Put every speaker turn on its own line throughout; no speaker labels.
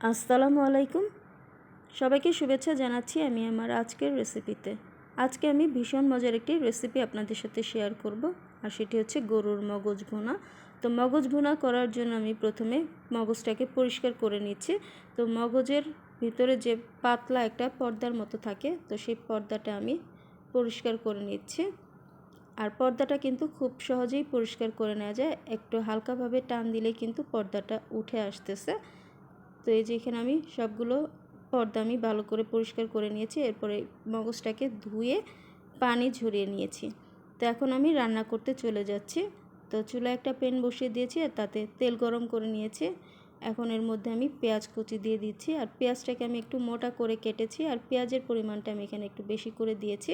আসসালামু আলাইকুম। সবাইকে শুভেচ্ছা জানাচ্ছি আমি আমার আজকের রেসিপিতে। আজকে আমি ভীষণ মজার একটি রেসিপি আপনাদের সাথে শেয়ার করব, আর সেটি হচ্ছে গরুর মগজ ভুনা। তো মগজ ভুনা করার জন্য আমি প্রথমে মগজটাকে পরিষ্কার করে নিচ্ছি। তো মগজের ভিতরে যে পাতলা একটা পর্দার মতো থাকে, তো সেই পর্দাটা আমি পরিষ্কার করে নিচ্ছি। আর পর্দাটা কিন্তু খুব সহজেই পরিষ্কার করে নেওয়া যায়, একটু হালকাভাবে টান দিলেই কিন্তু পর্দাটা উঠে আসতেছে। তো এই যে এখানে আমি সবগুলো পর্দা আমি ভালো করে পরিষ্কার করে নিয়েছি। এরপরে মগজটাকে ধুয়ে পানি ঝরিয়ে নিয়েছি। তো এখন আমি রান্না করতে চলে যাচ্ছি। তো চুলায় একটা প্যান বসিয়ে দিয়েছি আর তাতে তেল গরম করে নিয়েছি। এখন এর মধ্যে আমি পেঁয়াজ কুচি দিয়ে দিচ্ছি, আর পেঁয়াজটাকে আমি একটু মোটা করে কেটেছি, আর পেঁয়াজের পরিমাণটা আমি এখানে একটু বেশি করে দিয়েছি।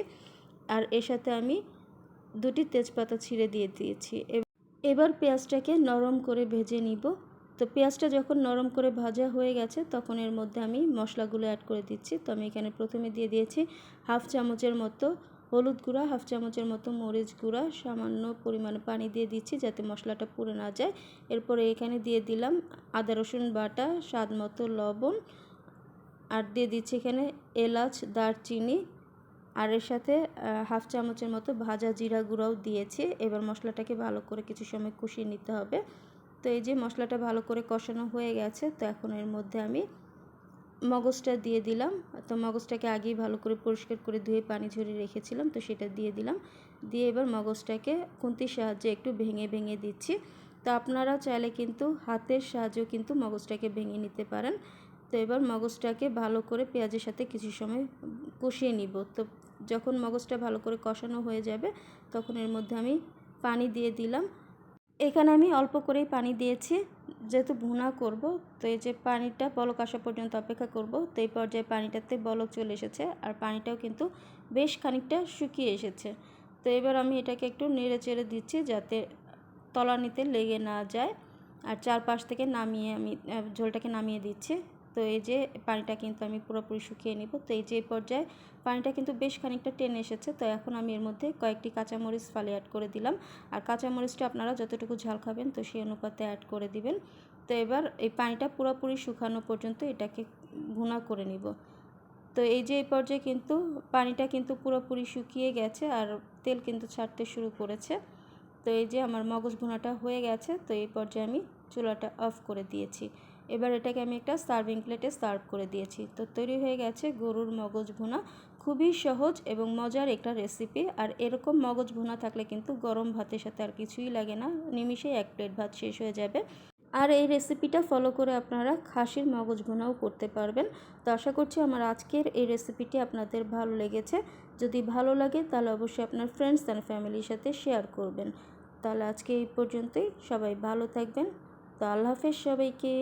আর এর সাথে আমি 2টি তেজপাতা ছিঁড়ে দিয়ে দিয়েছি। এবার পেঁয়াজটাকে নরম করে ভেজে নিব। তো পেঁয়াজটা যখন নরম করে ভাজা হয়ে গেছে, তখন এর মধ্যে আমি মশলাগুলো অ্যাড করে দিচ্ছি। তো আমি এখানে প্রথমে দিয়ে দিয়েছি হাফ চামচের মতো হলুদ গুঁড়া, হাফ চামচের মতো মরিচ গুঁড়া, সামান্য পরিমাণে পানি দিয়ে দিচ্ছি যাতে মশলাটা পুড়ে না যায়। এরপরে এখানে দিয়ে দিলাম আদা রসুন বাটা, স্বাদ মতো লবণ, আর দিয়ে দিচ্ছি এখানে এলাচ, দারচিনি, আর এর সাথে হাফ চামচের মতো ভাজা জিরা গুঁড়াও দিয়েছি। এবার মশলাটাকে ভালো করে কিছু সময় কষিয়ে নিতে হবে। তো এই যে মশলাটা ভালো করে কষানো হয়ে গেছে, তো এখন এর মধ্যে আমি মগজটা দিয়ে দিলাম। তো মগজটাকে আগেই ভালো করে পরিষ্কার করে ধুয়ে পানি ঝরিয়ে রেখেছিলাম, তো সেটা দিয়ে দিলাম। দিয়ে এবার মগজটাকে খুন্তির সাহায্যে একটু ভেঙে ভেঙে দিচ্ছি। তো আপনারা চাইলে কিন্তু হাতের সাহায্যেও কিন্তু মগজটাকে ভেঙে নিতে পারেন। তো এবার মগজটাকে ভালো করে পেঁয়াজের সাথে কিছু সময় কষিয়ে নিব। তো যখন মগজটা ভালো করে কষানো হয়ে যাবে, তখন এর মধ্যে আমি পানি দিয়ে দিলাম। এখানে আমি অল্প করেই পানি দিয়েছি, যেহেতু ভুনা করব। তো এই যে পানিটা বলক আসা পর্যন্ত অপেক্ষা করব। তো এই পর্যায়ে পানিটাতে বলক চলে এসেছে, আর পানিটাও কিন্তু বেশ খানিকটা শুকিয়ে এসেছে। তো এবার আমি এটাকে একটু নেড়ে চেড়ে দিচ্ছি যাতে তলানিতে লেগে না যায়, আর চারপাশ থেকে নামিয়ে আমি ঝোলটাকে নামিয়ে দিচ্ছি। তো এই যে পানিটা কিন্তু আমি পুরোপুরি শুকিয়ে নিব। তো এই যে পর্যায়ে পানিটা কিন্তু বেশ খানিকটা টেনে এসেছে। তো এখন আমি এর মধ্যে কয়েকটি কাঁচামরিচ ফালি অ্যাড করে দিলাম। আর কাঁচামরিচটা আপনারা যতটুকু ঝাল খাবেন তো সেই অনুপাতে অ্যাড করে দিবেন। তো এবার এই পানিটা পুরোপুরি শুকানো পর্যন্ত এটাকে ভুনা করে নিব। তো এই যে এই পর্যায়ে কিন্তু পানিটা কিন্তু পুরোপুরি শুকিয়ে গেছে, আর তেল কিন্তু ছাড়তে শুরু করেছে। তো এই যে আমার মগজ ভুনাটা হয়ে গেছে। তো এই পর্যায়ে আমি চুলাটা অফ করে দিয়েছি। এবার এটাকে আমি একটা সার্ভিং প্লেটে সার্ভ করে দিয়েছি। তো তৈরি হয়ে গেছে গরুর মগজ ভুনা। খুবই সহজ এবং মজার একটা রেসিপি। আর এরকম মগজ ভুনা থাকলে কিন্তু গরম ভাতের সাথে আর কিছুই লাগে না, নিমিষেই 1 প্লেট ভাত শেষ হয়ে যাবে। আর এই রেসিপিটা ফলো করে আপনারা খাসির মগজ ভুনাও করতে পারবেন। তো আশা করছি আমার আজকের এই রেসিপিটি আপনাদের ভালো লেগেছে। যদি ভালো লাগে তাহলে অবশ্যই আপনার ফ্রেন্ডস অ্যান্ড ফ্যামিলির সাথে শেয়ার করবেন। তাহলে আজকে এই পর্যন্তই, সবাই ভালো থাকবেন। তো আল্লাহ হাফেজ সবাইকে।